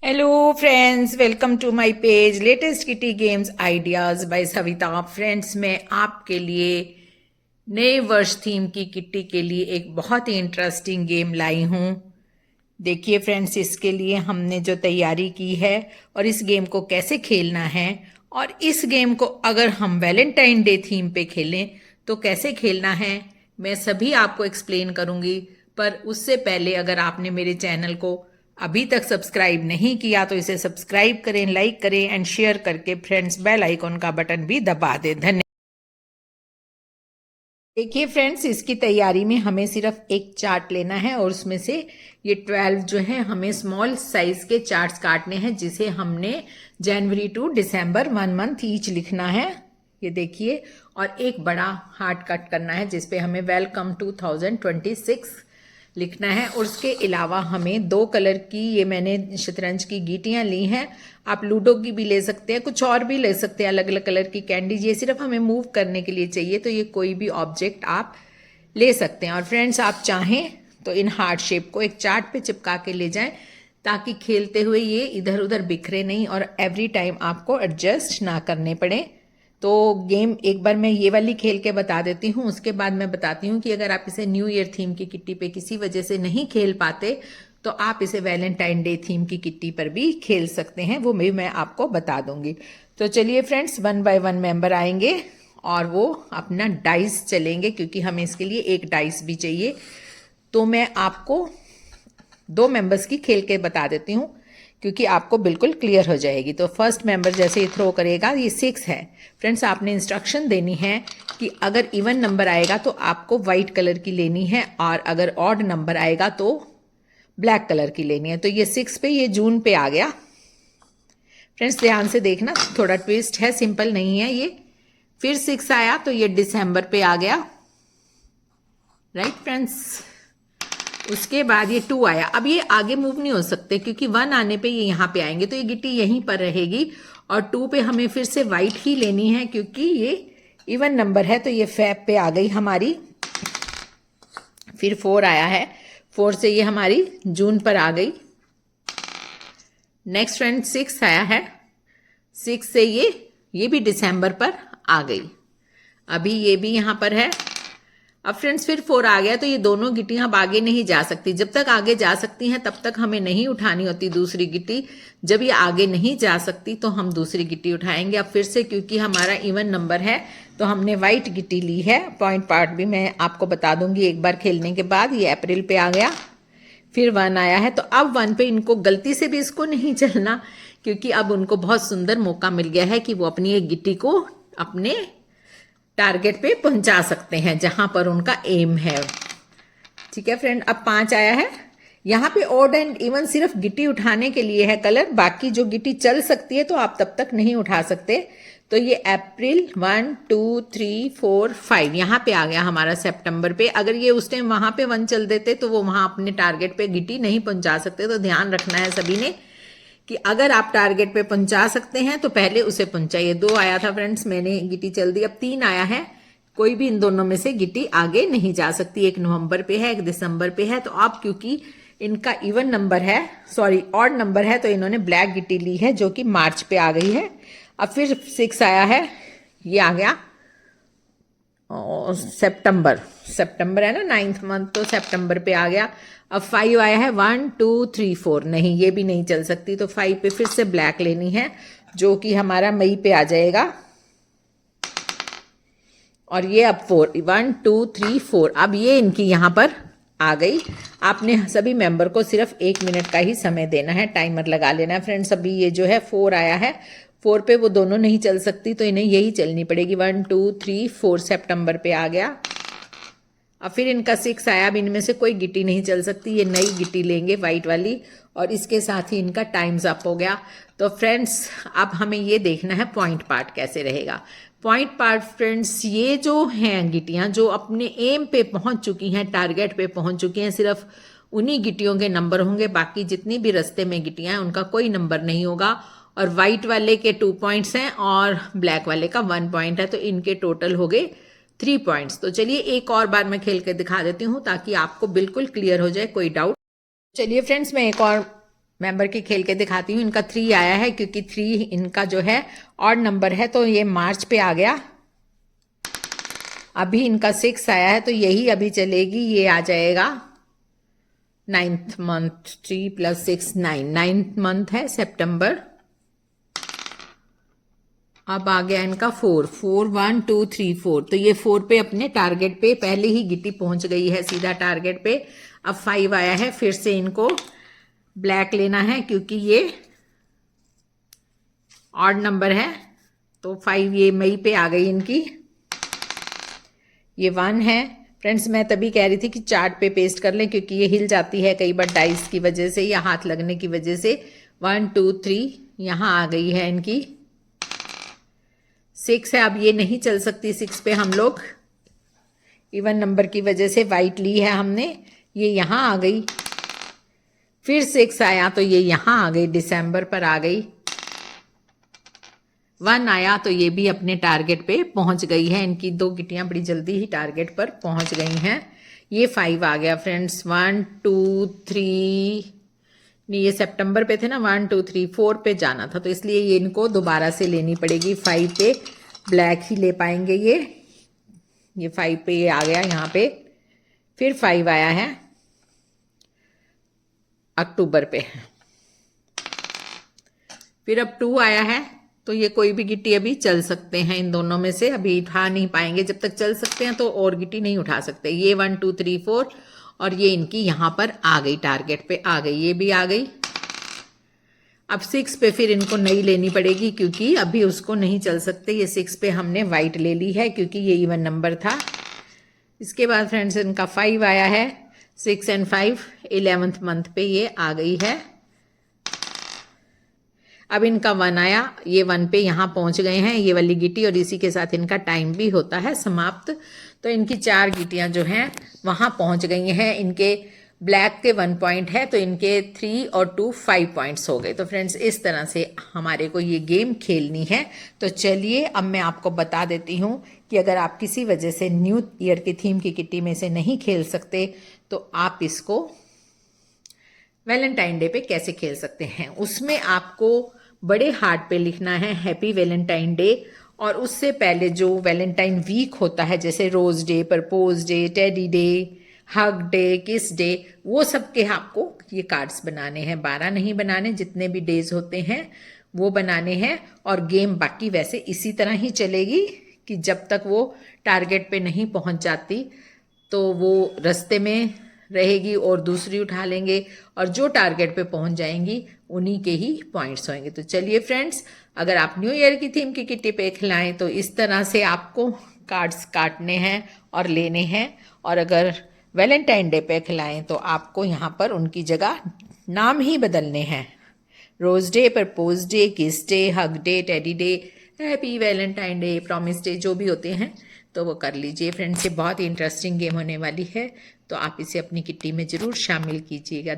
Hello friends, welcome to my page latest kitty games ideas by Savita. Friends, मैं आपके लिए नए वर्ष थीम की किट्टी के लिए एक बहुत ही इंटरेस्टिंग गेम लाई हूँ। देखिए फ्रेंड्स, इसके लिए हमने जो तैयारी की है और इस गेम को कैसे खेलना है, और इस गेम को अगर हम वैलेंटाइन डे थीम पे खेलें तो कैसे खेलना है, मैं सभी आपको एक्सप्लेन करूंगी। पर उससे पहले अगर आपने मेरे चैनल को अभी तक सब्सक्राइब नहीं किया तो इसे सब्सक्राइब करें, लाइक करें एंड शेयर करके फ्रेंड्स बेल आइकॉन का बटन भी दबा दें। धन्यवाद। देखिए फ्रेंड्स, इसकी तैयारी में हमें सिर्फ एक चार्ट लेना है और उसमें से ये 12 जो है हमें स्मॉल साइज के चार्ट्स काटने हैं, जिसे हमने जनवरी टू दिसंबर 1 मंथ ईच लिखना है। ये देखिए, और एक बड़ा हार्ट कट करना है जिसपे हमें वेलकम 2026 लिखना है। और उसके अलावा हमें 2 कलर की, ये मैंने शतरंज की गीटियां ली हैं, आप लूडो की भी ले सकते हैं, कुछ और भी ले सकते हैं, अलग अलग कलर की कैंडीज। ये सिर्फ हमें मूव करने के लिए चाहिए, तो ये कोई भी ऑब्जेक्ट आप ले सकते हैं। और फ्रेंड्स, आप चाहें तो इन हार्ट शेप को एक चार्ट पे चिपका के ले जाएं, ताकि खेलते हुए ये इधर उधर बिखरे नहीं और एवरी टाइम आपको एडजस्ट ना करने पड़े। तो गेम एक बार मैं ये वाली खेल के बता देती हूँ, उसके बाद मैं बताती हूँ कि अगर आप इसे न्यू ईयर थीम की किट्टी पे किसी वजह से नहीं खेल पाते तो आप इसे वैलेंटाइन डे थीम की किट्टी पर भी खेल सकते हैं, वो भी मैं आपको बता दूंगी। तो चलिए फ्रेंड्स, 1 बाय 1 मेंबर आएंगे और वो अपना डाइस चलेंगे, क्योंकि हमें इसके लिए एक डाइस भी चाहिए। तो मैं आपको 2 मेंबर्स की खेल के बता देती हूँ, क्योंकि आपको बिल्कुल क्लियर हो जाएगी। तो फर्स्ट मेंबर जैसे ही थ्रो करेगा, ये 6 है। फ्रेंड्स, आपने इंस्ट्रक्शन देनी है कि अगर इवन नंबर आएगा तो आपको वाइट कलर की लेनी है, और अगर ऑड नंबर आएगा तो ब्लैक कलर की लेनी है। तो ये 6 पे, ये जून पे आ गया। फ्रेंड्स, ध्यान से देखना, थोड़ा ट्विस्ट है, सिंपल नहीं है ये। फिर 6 आया तो ये दिसंबर पे आ गया, राइट फ्रेंड्स। उसके बाद ये 2 आया। अब ये आगे मूव नहीं हो सकते, क्योंकि 1 आने पे ये यहाँ पे आएंगे, तो ये गिट्टी यहीं पर रहेगी। और 2 पे हमें फिर से वाइट ही लेनी है, क्योंकि ये इवन नंबर है, तो ये फैब पे आ गई हमारी। फिर 4 आया है, 4 से ये हमारी जून पर आ गई। नेक्स्ट फ्रेंड 6 आया है, 6 से ये भी दिसंबर पर आ गई। अभी ये भी यहाँ पर है। अब फ्रेंड्स फिर 4 आ गया, तो ये दोनों गिट्टियां अब आगे नहीं जा सकती। जब तक आगे जा सकती हैं तब तक हमें नहीं उठानी होती दूसरी गिट्टी। जब ये आगे नहीं जा सकती तो हम दूसरी गिट्टी उठाएंगे। अब फिर से, क्योंकि हमारा इवन नंबर है, तो हमने वाइट गिट्टी ली है। पॉइंट पार्ट भी मैं आपको बता दूंगी एक बार खेलने के बाद। ये अप्रैल पे आ गया। फिर 1 आया है, तो अब 1 पे इनको गलती से भी इसको नहीं चलना, क्योंकि अब उनको बहुत सुंदर मौका मिल गया है कि वो अपनी एक गिट्टी को अपने टारगेट पे पहुंचा सकते हैं, जहां पर उनका एम है। ठीक है फ्रेंड, अब 5 आया है। यहाँ पे ऑड एंड इवन सिर्फ गिट्टी उठाने के लिए है कलर, बाकी जो गिट्टी चल सकती है तो आप तब तक नहीं उठा सकते। तो ये अप्रैल 1 2 3 4 5 यहाँ पे आ गया हमारा सितंबर पे। अगर ये उस टाइम वहां पे 1 चल देते तो वो वहां अपने टारगेट पे गिट्टी नहीं पहुंचा सकते। तो ध्यान रखना है सभी ने कि अगर आप टारगेट पे पहुंचा सकते हैं तो पहले उसे पहुंचाइए। 2 आया था फ्रेंड्स, मैंने गिट्टी चल दी। अब 3 आया है, कोई भी इन दोनों में से गिट्टी आगे नहीं जा सकती। एक नवंबर पे है, एक दिसंबर पे है। तो अब क्योंकि इनका इवन नंबर है, सॉरी ऑड नंबर है, तो इन्होंने ब्लैक गिट्टी ली है, जो कि मार्च पे आ गई है। अब फिर 6 आया है, ये आ गया सितंबर। सितंबर है ना, 9th मंथ, तो सितंबर पे आ गया। अब 5 आया है, 1 2 3 4, नहीं ये भी नहीं चल सकती। तो 5 पे फिर से ब्लैक लेनी है, जो कि हमारा मई पे आ जाएगा। और ये अब 4, 1 2 3 4, अब ये इनकी यहाँ पर आ गई। आपने सभी मेंबर को सिर्फ 1 मिनट का ही समय देना है, टाइमर लगा लेना है फ्रेंड्स। अभी ये जो है 4 आया है, 4 पे वो दोनों नहीं चल सकती, तो इन्हें यही चलनी पड़ेगी। 1 2 3 4 सितंबर पे आ गया। अब फिर इनका 6 आया, अब इनमें से कोई गिट्टी नहीं चल सकती, ये नई गिट्टी लेंगे वाइट वाली, और इसके साथ ही इनका टाइम्स अप हो गया। तो फ्रेंड्स, अब हमें ये देखना है पॉइंट पार्ट कैसे रहेगा। पॉइंट पार्ट फ्रेंड्स, ये जो हैं गिट्टियां जो अपने एम पे पहुंच चुकी हैं, टारगेट पे पहुंच चुकी हैं, सिर्फ उन्हीं गिट्टियों के नंबर होंगे। बाकी जितनी भी रास्ते में गिट्टियां हैं उनका कोई नंबर नहीं होगा। और वाइट वाले के 2 पॉइंट्स हैं और ब्लैक वाले का 1 पॉइंट है, तो इनके टोटल हो गए 3 पॉइंट्स। तो चलिए एक और बार मैं खेल के दिखा देती हूँ, ताकि आपको बिल्कुल क्लियर हो जाए, कोई डाउट। चलिए फ्रेंड्स, मैं एक और मेंबर के खेल के दिखाती हूँ। इनका 3 आया है क्योंकि 3 इनका जो है ऑड नंबर है, तो ये मार्च पे आ गया। अभी इनका 6 आया है, तो यही अभी चलेगी, ये आ जाएगा 9th मंथ। 3 + 6 9, 9th मंथ है सितंबर। अब आ गया इनका 4 4 1 2 3 4, तो ये 4 पे अपने टारगेट पे पहले ही गिट्टी पहुंच गई है सीधा टारगेट पे। अब 5 आया है, फिर से इनको ब्लैक लेना है क्योंकि ये ऑड नंबर है, तो 5 ये मई पे आ गई इनकी। ये 1 है फ्रेंड्स। मैं तभी कह रही थी कि चार्ट पे पेस्ट कर लें क्योंकि ये हिल जाती है कई बार डाइस की वजह से या हाथ लगने की वजह से। 1 2 3 यहाँ आ गई है इनकी। 6 है, अब ये नहीं चल सकती 6 पे हम लोग, इवन नंबर की वजह से वाइट ली है हमने, ये यहाँ आ गई। फिर 6 आया तो ये यहाँ आ गई, दिसंबर पर आ गई। 1 आया तो ये भी अपने टारगेट पे पहुंच गई है। इनकी 2 गिट्टियां बड़ी जल्दी ही टारगेट पर पहुंच गई हैं। ये 5 आ गया फ्रेंड्स। 1 2 3 नहीं, ये सितंबर पे थे ना, 1 2 3 4 पे जाना था, तो इसलिए ये इनको दोबारा से लेनी पड़ेगी। 5 पे ब्लैक ही ले पाएंगे ये 5 पे ये आ गया यहाँ पे। फिर 5 आया है अक्टूबर पे। फिर अब 2 आया है, तो ये कोई भी गिट्टी अभी चल सकते हैं इन दोनों में से। अभी उठा नहीं पाएंगे, जब तक चल सकते हैं तो और गिट्टी नहीं उठा सकते। ये 1 2 3 4 और ये इनकी यहाँ पर आ गई, टारगेट पे आ गई, ये भी आ गई। अब 6 पे फिर इनको नई लेनी पड़ेगी क्योंकि अभी उसको नहीं चल सकते। ये 6 पे हमने वाइट ले ली है क्योंकि ये इवन नंबर था। इसके बाद फ्रेंड्स इनका 5 आया है। 6 और 5 11th मंथ पे ये आ गई है। अब इनका 1 आया, ये 1 पे यहाँ पहुँच गए हैं ये वाली गिट्टी, और इसी के साथ इनका टाइम भी होता है समाप्त। तो इनकी 4 गिट्टियाँ जो हैं वहाँ पहुँच गई हैं। इनके ब्लैक के 1 पॉइंट है, तो इनके 3 और 2 5 पॉइंट्स हो गए। तो फ्रेंड्स इस तरह से हमारे को ये गेम खेलनी है। तो चलिए अब मैं आपको बता देती हूँ कि अगर आप किसी वजह से न्यू ईयर की थीम की किट्टी में से नहीं खेल सकते तो आप इसको वैलेंटाइन डे पे कैसे खेल सकते हैं। उसमें आपको बड़े हार्ट पे लिखना है हैप्पी वैलेंटाइन डे, और उससे पहले जो वैलेंटाइन वीक होता है जैसे rose day, propose day, teddy day, hug day, kiss day, वो सब के आपको ये कार्ड्स बनाने हैं। 12 नहीं बनाने, जितने भी डेज होते हैं वो बनाने हैं। और गेम बाकी वैसे इसी तरह ही चलेगी कि जब तक वो टारगेट पे नहीं पहुंच जाती तो वो रास्ते में रहेगी और दूसरी उठा लेंगे, और जो टारगेट पे पहुंच जाएंगी उन्हीं के ही पॉइंट्स होंगे। तो चलिए फ्रेंड्स, अगर आप न्यू ईयर की थीम की किट्टी पे खिलाएं तो इस तरह से आपको कार्ड्स काटने हैं और लेने हैं, और अगर वैलेंटाइन डे पे खिलाएं तो आपको यहाँ पर उनकी जगह नाम ही बदलने हैं। रोज day, propose day, kiss day, hug day, teddy day, happy Valentine day, promise day, जो भी होते हैं तो वो कर लीजिए फ्रेंड्स। ये बहुत ही इंटरेस्टिंग गेम होने वाली है, तो आप इसे अपनी किट्टी में ज़रूर शामिल कीजिएगा।